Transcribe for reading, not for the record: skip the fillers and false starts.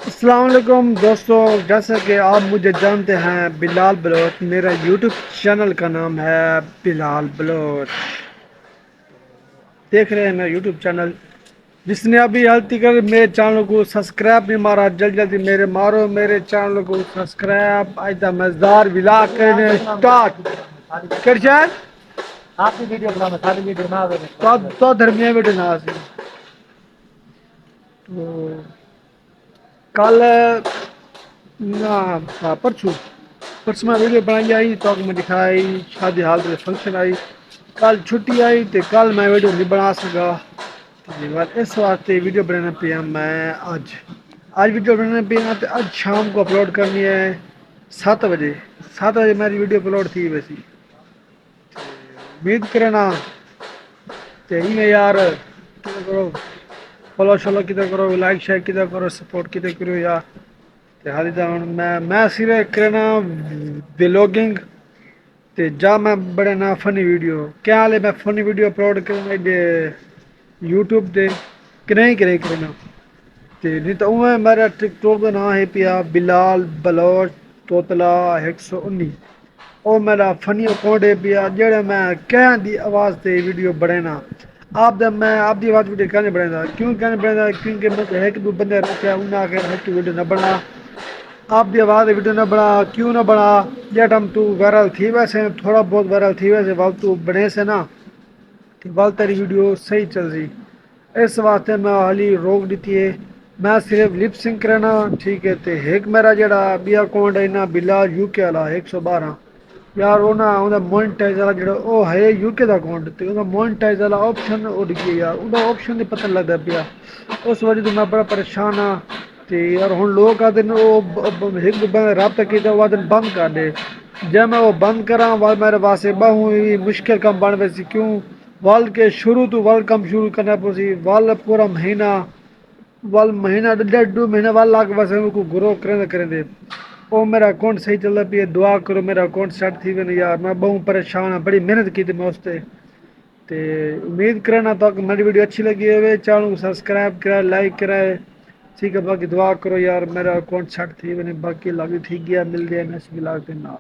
अस्सलाम वालेकुम दोस्तों, जैसा कि आप मुझे जानते हैं बिलाल बलोच। मेरा यूट्यूब चैनल का नाम है बिलाल बलोच। देख रहे हैं मेरा यूट्यूब चैनल। जिसने अभी हाल तक मेरे चैनल को सब्सक्राइब नहीं मारा, जल्दी जल्दी मेरे मारो मेरे चैनल को सब्सक्राइब। आज द मजेदार विला करने स्टार्ट कर जाए। आपकी वीडियो बनाना सारी वीडियो ना आवे तो धर्मिया वीडियो ना सी। तो कल ना परसों परसों मैं वीडियो बनाई आई तो मैं दिखाई शादी हाल में फंक्शन आई। कल छुट्टी आई तो कल मैं वीडियो नहीं बना सका। जी बात इस वास्ते वीडियो बनाना पिया मैं आज वीडियो बनाना पिया तो आज शाम को अपलोड करनी है 7 बजे। 7 बजे मेरी वीडियो अपलोड थी वैसी। उम्मीद करना चाहिए यार, किधर करो फॉलो शॉलो, किधर करो लाइक शेयर, किधर करो सपोर्ट, किधर करो यार। ते हाली तो हुण मैं सिर्फ करना व्लॉगिंग ते जा मैं बड़े ना फनी वीडियो क्या हाले मैं फनी वीडियो अपलोड करना यूट्यूब ते कनेही करना। ते नहीं तो उवें मेरा टिकटॉक का नाम है पिया बिलाल बलोच तोतला 119। ਉਹ ਮੇਰਾ ਫਨੀ ਅਕਾਊਂਟ ਹੈ ਪਿਆ ਜਿਹੜਾ ਮੈਂ ਕਹਿਣ ਦੀ ਆਵਾਜ਼ ਤੇ ਵੀਡੀਓ ਬਣਾਣਾ। ਮੈਂ ਆਪਦੀ ਆਵਾਜ਼ ਵੀਡੀਓ ਕਹਿੰਦੇ ਬਣਾਉਂਦਾ ਕਿਉਂ ਕਹਿੰਦੇ ਬਣਾਉਂਦਾ ਕਿਉਂਕਿ ਮੈਂ ਇੱਕ ਦੋ ਬੰਦੇ ਰੱਖਿਆ ਉਹਨਾਂ ਆ ਕੇ ਇੱਕ ਵੀਡੀਓ ਨਾ ਬਣਾ। आपकी आवाज़ वीडियो न बना क्यों ना बना। जट हम तू वायरल थी वैसे थोड़ा बहुत वायरल थी वैसे वल तू बने से ना कि वल तेरी वीडियो सही चल रही। इस वास्ते मैं हाली रोक दी है। मैं सिर्फ लिप सिंक करना ठीक है। तो एक मेरा जरा बी अकाउंट है ना बिलाल यूके वाला 112 यार वो ना मोनेटाइज वाला जो वो है यूके का अकाउंट तो मोनेटाइज वाला ऑप्शन उड़ गया यार। ਉਹਦਾ ऑप्शन नहीं पता लगता पिया। उस वजह तो मैं बड़ा परेशान हाँ। ਤੇ ਯਾਰ ਹੁਣ ਲੋਕ ਆਦੇ ਨੇ ਉਹ ਇੱਕ ਬੰਦਾ ਰਾਬਤਾ ਕੀਤਾ ਉਹ ਆਦਨ ਬੰਦ ਕਰ ਦੇ। ਜੇ ਮੈਂ ਉਹ ਬੰਦ ਕਰਾਂ ਵਾ ਮੇਰੇ ਵਾਸਤੇ ਬਹੁਤ ਹੀ ਮੁਸ਼ਕਿਲ ਕੰਮ ਬਣ ਵੇ ਸੀ ਕਿਉਂ वल के शुरू तो वल कम शुरू करना पसी वल पूरा महीना वल महीना 1.5 महीना वल लाग वैसे को ग्रो करें ओ मेरा अकाउंट सही चलता पी दुआ करो मेरा अकाउंट सेट थी वे यार। मैं बहुत परेशान हाँ, बड़ी मेहनत की थी मैं उस ते उम्मीद करना तो मेरी वीडियो अच्छी लगी है चैनल को सब्सक्राइब कराए लाइक कराए ठीक है। बाकी दुआ करो यार मेरा अकाउंट सेट थी मैंने बाकी लागे ठीक गया मिल जाए नेक्स्ट ब्लॉग के नाल।